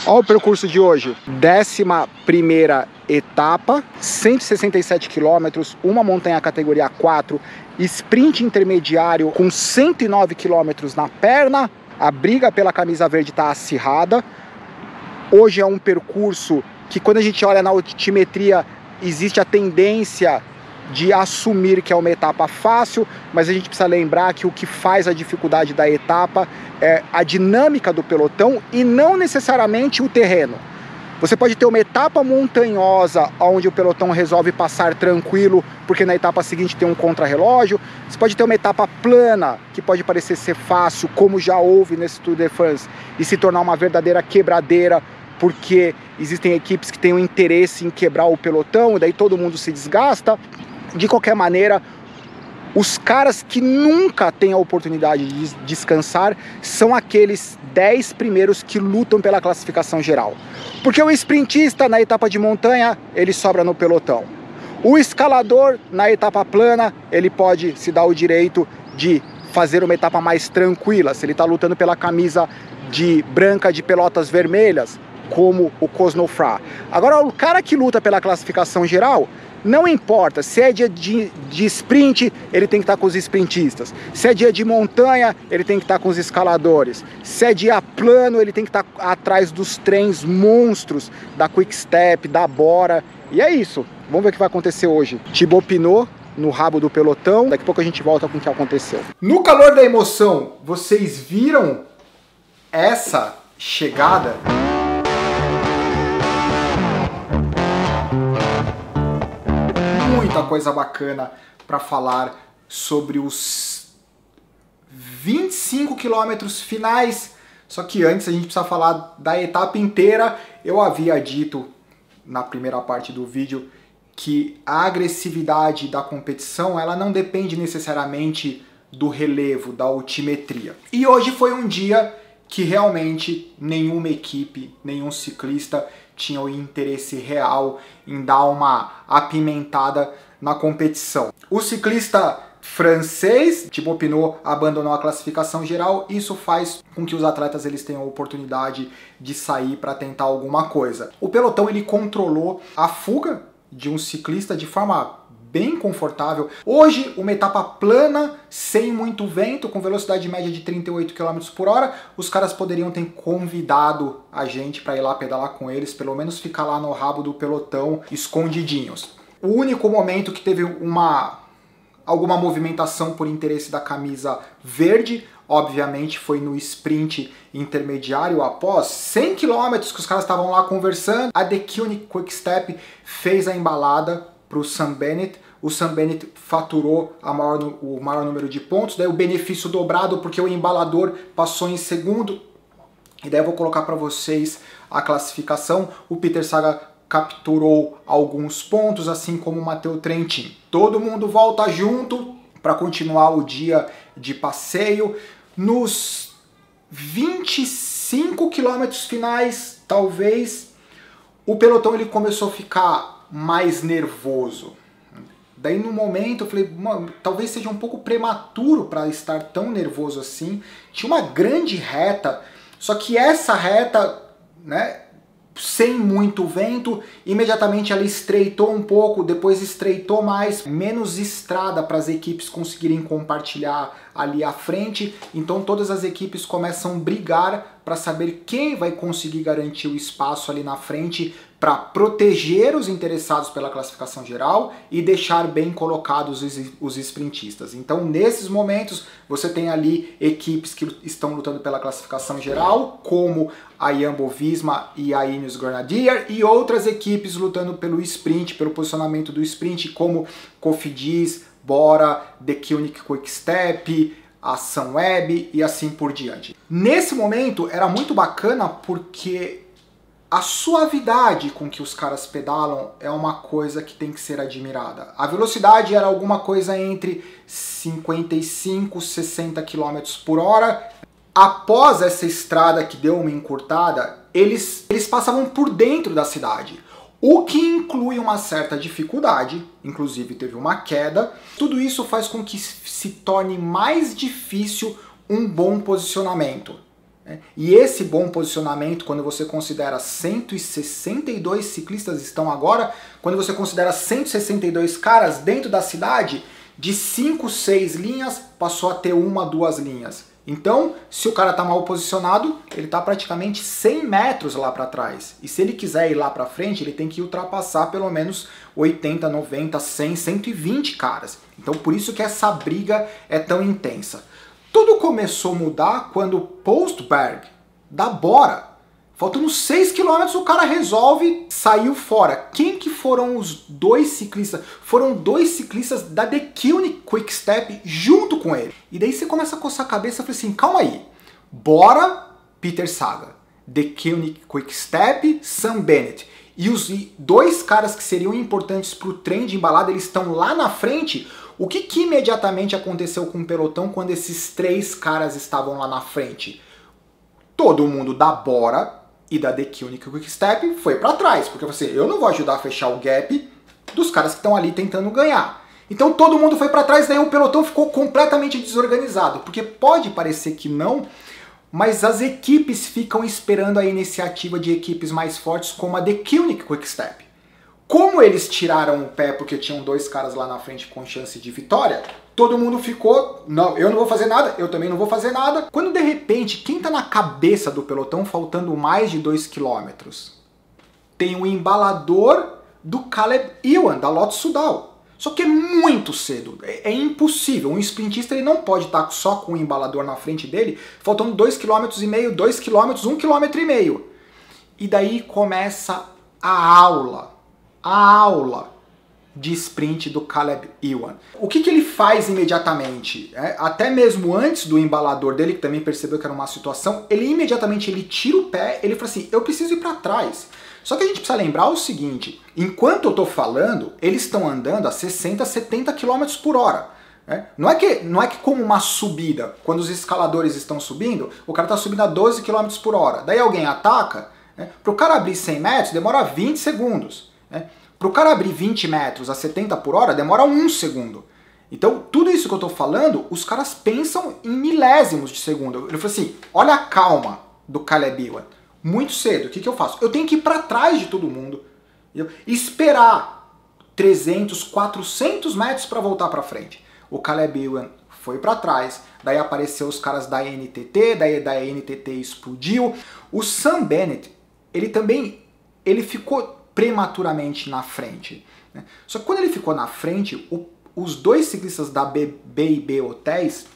Olha o percurso de hoje. 11ª etapa, 167 quilômetros, uma montanha categoria 4, sprint intermediário com 109 quilômetros na perna. A briga pela camisa verde está acirrada. Hoje é um percurso que, quando a gente olha na altimetria, existe a tendência de assumir que é uma etapa fácil, mas a gente precisa lembrar que o que faz a dificuldade da etapa é a dinâmica do pelotão e não necessariamente o terreno. Você pode ter uma etapa montanhosa onde o pelotão resolve passar tranquilo, porque na etapa seguinte tem um contrarrelógio. Você pode ter uma etapa plana, que pode parecer ser fácil, como já houve nesse Tour de France, e se tornar uma verdadeira quebradeira, porque existem equipes que têm um interesse em quebrar o pelotão, e daí todo mundo se desgasta. De qualquer maneira, os caras que nunca têm a oportunidade de descansar são aqueles 10 primeiros que lutam pela classificação geral. Porque o sprintista na etapa de montanha, ele sobra no pelotão. O escalador na etapa plana, ele pode se dar o direito de fazer uma etapa mais tranquila, se ele está lutando pela camisa branca de pelotas vermelhas, como o Cosnefroid. Agora, o cara que luta pela classificação geral, não importa, se é dia de sprint, ele tem que estar com os sprintistas. Se é dia de montanha, ele tem que estar com os escaladores. Se é dia plano, ele tem que estar atrás dos trens monstros da Quick Step, da Bora. E é isso. Vamos ver o que vai acontecer hoje. Thibaut Pinot no rabo do pelotão. Daqui a pouco a gente volta com o que aconteceu. No calor da emoção, vocês viram essa chegada? Muita coisa bacana para falar sobre os 25 quilômetros finais. Só que antes a gente precisa falar da etapa inteira. Eu havia dito na primeira parte do vídeo que a agressividade da competição ela não depende necessariamente do relevo, da altimetria. E hoje foi um dia que realmente nenhuma equipe, nenhum ciclista tinha o interesse real em dar uma apimentada na competição. O ciclista francês, Thibaut Pinot, abandonou a classificação geral. Isso faz com que os atletas eles tenham a oportunidade de sair para tentar alguma coisa. O pelotão ele controlou a fuga de um ciclista de forma bem confortável. Hoje, uma etapa plana, sem muito vento, com velocidade média de 38 km por hora. Os caras poderiam ter convidado a gente para ir lá pedalar com eles, pelo menos ficar lá no rabo do pelotão, escondidinhos. O único momento que teve alguma movimentação por interesse da camisa verde, obviamente, foi no sprint intermediário após 100 km que os caras estavam lá conversando. A The Koenig Quick Step fez a embalada para o Sam Bennett. O Sam Bennett faturou o maior número de pontos, daí o benefício dobrado porque o embalador passou em segundo. E daí eu vou colocar para vocês a classificação. O Peter Sagan capturou alguns pontos, assim como o Matteo Trentin. Todo mundo volta junto para continuar o dia de passeio. Nos 25 quilômetros finais, talvez, o pelotão ele começou a ficar mais nervoso. Daí no momento eu falei, mano, talvez seja um pouco prematuro para estar tão nervoso assim. Tinha uma grande reta, só que essa reta, né, sem muito vento, imediatamente ela estreitou um pouco, depois estreitou mais, menos estrada para as equipes conseguirem compartilhar ali à frente. Então todas as equipes começam a brigar para saber quem vai conseguir garantir o espaço ali na frente para proteger os interessados pela classificação geral e deixar bem colocados os sprintistas. Então, nesses momentos, você tem ali equipes que estão lutando pela classificação geral, como a Jumbo-Visma e a Ineos Grenadier, e outras equipes lutando pelo sprint, pelo posicionamento do sprint, como Cofidis, Bora, The Koenig Quick Step, a Sunweb e assim por diante. Nesse momento, era muito bacana porque a suavidade com que os caras pedalam é uma coisa que tem que ser admirada. A velocidade era alguma coisa entre 55 e 60 km por hora. Após essa estrada que deu uma encurtada, eles passavam por dentro da cidade, o que inclui uma certa dificuldade, inclusive teve uma queda. Tudo isso faz com que se torne mais difícil um bom posicionamento. né? E esse bom posicionamento, quando você considera 162 ciclistas estão agora, quando você considera 162 caras dentro da cidade, de 5, 6 linhas, passou a ter 1, 2 linhas. Então, se o cara tá mal posicionado, ele tá praticamente 100 metros lá para trás. E se ele quiser ir lá para frente, ele tem que ultrapassar pelo menos 80, 90, 100, 120 caras. Então, por isso que essa briga é tão intensa. Tudo começou a mudar quando Postberg, da Bora, faltando 6 km, o cara resolve sair fora. Quem que foram os dois ciclistas? Foram 2 ciclistas da The Koenig Quick-Step junto com ele. E daí você começa a coçar a cabeça e fala assim, calma aí. Bora, Peter Sagan. The Koenig Quick-Step, Sam Bennett. E os 2 caras que seriam importantes para o trem de embalada, eles estão lá na frente. O que imediatamente aconteceu com o pelotão quando esses 3 caras estavam lá na frente? Todo mundo da Bora e da The Koenig Quick-Step foi para trás, porque você, eu não vou ajudar a fechar o gap dos caras que estão ali tentando ganhar. Então todo mundo foi para trás, daí o pelotão ficou completamente desorganizado, porque pode parecer que não, mas as equipes ficam esperando a iniciativa de equipes mais fortes como a The Koenig Quick-Step. Como eles tiraram o pé porque tinham 2 caras lá na frente com chance de vitória, todo mundo ficou, não, eu não vou fazer nada, eu também não vou fazer nada. Quando de repente, quem tá na cabeça do pelotão faltando mais de 2 km? Tem o embalador do Caleb Ewan, da Lotto Soudal. Só que é muito cedo, é impossível. Um sprintista ele não pode estar só com o embalador na frente dele, faltando 2,5 km, 2 km, 1,5 km. E daí começa a aula de sprint do Caleb Ewan. O que ele faz imediatamente? Até mesmo antes do embalador dele, que também percebeu que era uma situação, ele imediatamente tira o pé, ele fala assim, eu preciso ir para trás. Só que a gente precisa lembrar o seguinte, enquanto eu estou falando, eles estão andando a 60, 70 km por hora. Não é que como uma subida, quando os escaladores estão subindo, o cara está subindo a 12 km por hora. Daí alguém ataca, para o cara abrir 100 metros demora 20 segundos. Para o cara abrir 20 metros a 70 por hora, demora 1 segundo. Então, tudo isso que eu estou falando, os caras pensam em milésimos de segundo. Ele falou assim, olha a calma do Caleb Ewan. Muito cedo, o que eu faço? Eu tenho que ir para trás de todo mundo. Esperar 300, 400 metros para voltar para frente. O Caleb Ewan foi para trás, daí apareceu os caras da NTT, daí da NTT explodiu. O Sam Bennett, ele ficou prematuramente na frente. Só que quando ele ficou na frente, os 2 ciclistas da B&B Hotéis,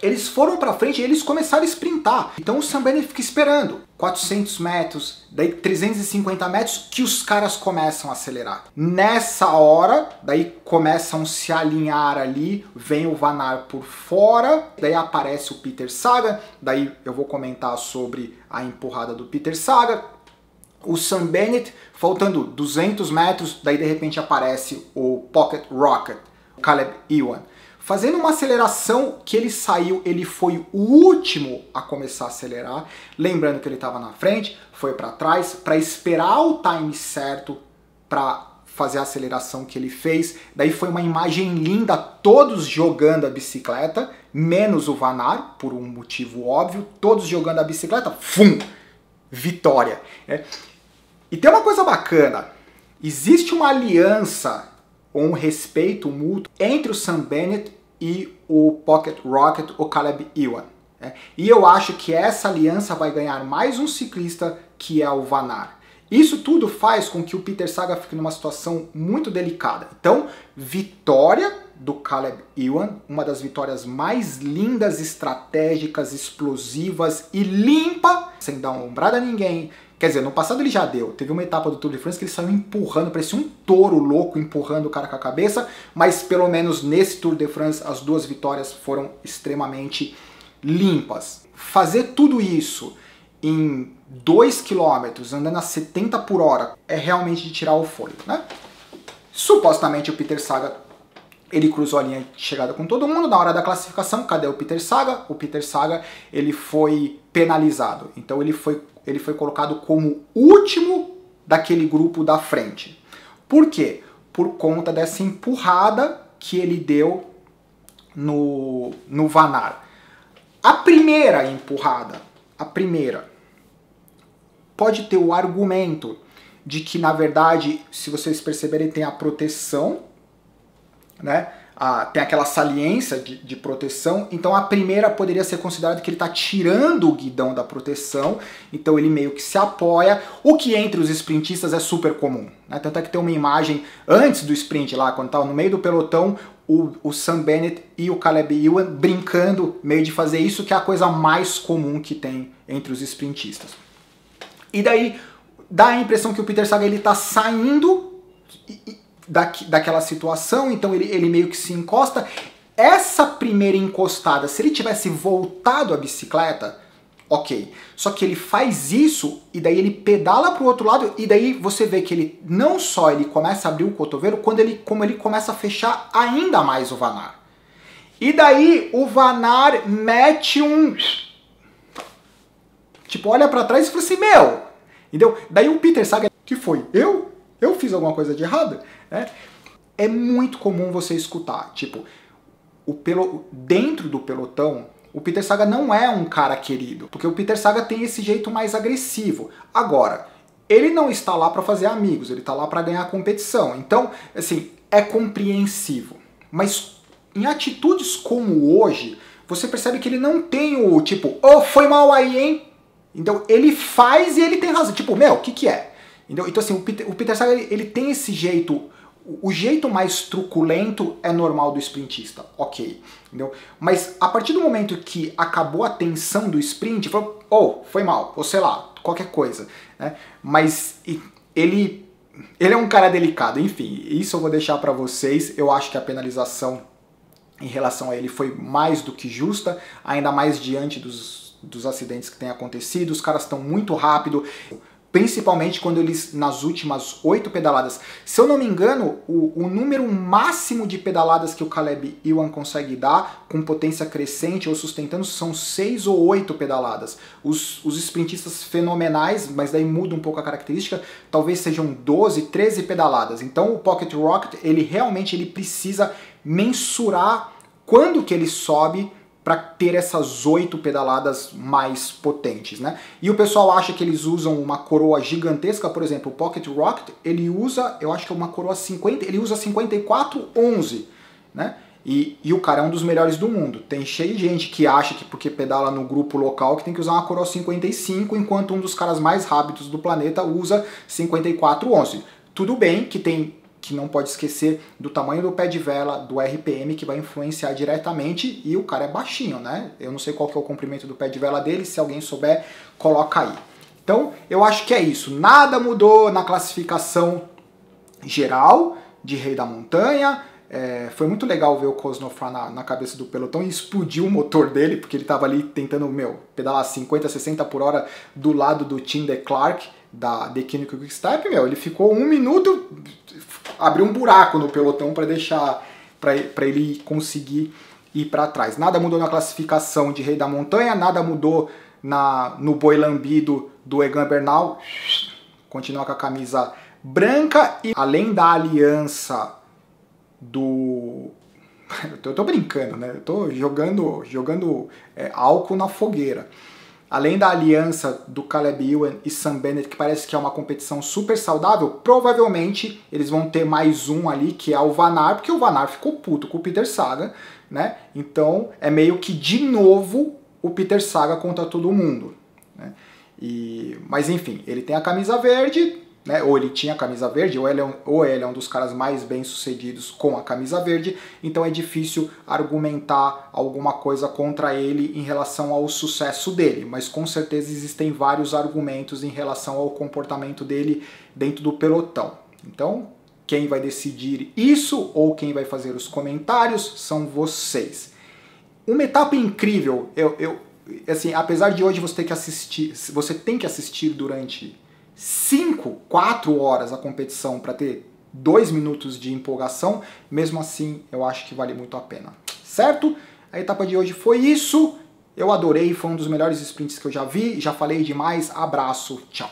eles foram para frente e eles começaram a sprintar. Então o Sam Bennett fica esperando 400 metros, daí 350 metros, que os caras começam a acelerar. Nessa hora, daí começam a se alinhar ali, vem o Van Aert por fora, daí aparece o Peter Sagan, daí eu vou comentar sobre a empurrada do Peter Sagan. O Sam Bennett, faltando 200 metros, daí de repente aparece o Pocket Rocket, o Caleb Ewan. Fazendo uma aceleração que ele saiu, ele foi o último a começar a acelerar. Lembrando que ele estava na frente, foi para trás, para esperar o time certo para fazer a aceleração que ele fez. Daí foi uma imagem linda, todos jogando a bicicleta, menos o Van Aert, por um motivo óbvio, todos jogando a bicicleta, fum, vitória. E tem uma coisa bacana, existe uma aliança, ou um respeito mútuo, entre o Sam Bennett e o Pocket Rocket, o Caleb Ewan. E eu acho que essa aliança vai ganhar mais um ciclista, que é o Van Aert. Isso tudo faz com que o Peter Sagan fique numa situação muito delicada. Então, vitória do Caleb Ewan, uma das vitórias mais lindas, estratégicas, explosivas e limpa, sem dar uma ombrada a ninguém. Quer dizer, no passado ele já deu. Teve uma etapa do Tour de France que ele saiu empurrando, parecia um touro louco empurrando o cara com a cabeça, mas pelo menos nesse Tour de France as 2 vitórias foram extremamente limpas. Fazer tudo isso em 2 km, andando a 70 por hora, é realmente de tirar o fôlego, né? Supostamente o Peter Sagan, ele cruzou a linha de chegada com todo mundo. Na hora da classificação, cadê o Peter Sagan? O Peter Sagan, ele foi penalizado. Então ele foi colocado como último daquele grupo da frente. Por quê? Por conta dessa empurrada que ele deu no Van Aert. A primeira empurrada A primeira, pode ter o argumento de que, na verdade, se vocês perceberem, tem a proteção, né? Tem aquela saliência de proteção, então a primeira poderia ser considerada que ele está tirando o guidão da proteção, então ele meio que se apoia, o que entre os sprintistas é super comum, né? Tanto é que tem uma imagem antes do sprint lá, quando estava no meio do pelotão, o Sam Bennett e o Caleb Ewan brincando meio de fazer isso, que é a coisa mais comum que tem entre os sprintistas. E daí dá a impressão que o Peter Sagan ele está saindo daquela situação, então ele meio que se encosta. Essa primeira encostada, se ele tivesse voltado a bicicleta, ok. Só que ele faz isso e daí ele pedala para o outro lado e daí você vê que ele não só ele começa a abrir o cotovelo, como ele começa a fechar ainda mais o Van Aert. E daí o Van Aert mete um... Tipo, olha para trás e fala assim, meu... Entendeu? Daí o Peter Sagan, que foi? Eu fiz alguma coisa de errado? É muito comum você escutar, tipo, dentro do pelotão, o Peter Sagan não é um cara querido, porque o Peter Sagan tem esse jeito mais agressivo. Agora, ele não está lá para fazer amigos, ele está lá para ganhar a competição. Então, assim, é compreensivo. Mas em atitudes como hoje, você percebe que ele não tem o tipo, oh, foi mal aí, hein? Então, ele faz e ele tem razão. Tipo, meu, o que é? Então, assim, o Peter Sagan, ele tem esse jeito... O jeito mais truculento é normal do sprintista, ok. Entendeu? Mas a partir do momento que acabou a tensão do sprint, falou, oh, foi mal, ou sei lá, qualquer coisa. Né? Mas ele é um cara delicado, enfim, isso eu vou deixar pra vocês. Eu acho que a penalização em relação a ele foi mais do que justa, ainda mais diante dos acidentes que têm acontecido. Os caras estão muito rápido, principalmente quando eles, nas últimas 8 pedaladas, se eu não me engano, o número máximo de pedaladas que o Caleb Ewan consegue dar, com potência crescente ou sustentando, são 6 ou 8 pedaladas. Os sprintistas fenomenais, mas daí muda um pouco a característica, talvez sejam 12, 13 pedaladas. Então o Pocket Rocket, ele realmente precisa mensurar quando que ele sobe para ter essas 8 pedaladas mais potentes, né? E o pessoal acha que eles usam uma coroa gigantesca, por exemplo, o Pocket Rocket, ele usa, eu acho que é uma coroa 50, ele usa 5411, né? E o cara é um dos melhores do mundo. Tem cheio de gente que acha que porque pedala no grupo local que tem que usar uma coroa 55, enquanto um dos caras mais rápidos do planeta usa 5411. Tudo bem que não pode esquecer do tamanho do pé de vela, do RPM, que vai influenciar diretamente, e o cara é baixinho, né? Eu não sei qual que é o comprimento do pé de vela dele, se alguém souber, coloca aí. Então, eu acho que é isso. Nada mudou na classificação geral de Rei da Montanha. Foi muito legal ver o Cosnefroid na cabeça do pelotão e explodiu o motor dele, porque ele estava ali tentando, pedalar 50, 60 por hora do lado do Tim de Klerk, da The Chemical Quick-Step, ele ficou 1 minuto, abriu um buraco no pelotão para ele conseguir ir para trás. Nada mudou na classificação de Rei da Montanha, nada mudou no boi lambido do Egan Bernal, continua com a camisa branca, e além da aliança do... Eu tô brincando, né? Eu tô jogando álcool na fogueira. Além da aliança do Caleb Ewan e Sam Bennett, que parece que é uma competição super saudável, provavelmente eles vão ter mais um ali, que é o Van Aert, porque o Van Aert ficou puto com o Peter Sagan, né? Então é meio que de novo o Peter Sagan contra todo mundo, né? Mas enfim, ele tem a camisa verde, né? Ou ele tinha a camisa verde, ou ele é um dos caras mais bem-sucedidos com a camisa verde, então é difícil argumentar alguma coisa contra ele em relação ao sucesso dele, mas com certeza existem vários argumentos em relação ao comportamento dele dentro do pelotão. Então, quem vai decidir isso, ou quem vai fazer os comentários, são vocês. Uma etapa incrível, assim, apesar de hoje você tem que assistir durante 4 horas a competição para ter 2 minutos de empolgação, mesmo assim eu acho que vale muito a pena, certo? A etapa de hoje foi isso, eu adorei, foi um dos melhores sprints que eu já vi, já falei demais, abraço, tchau!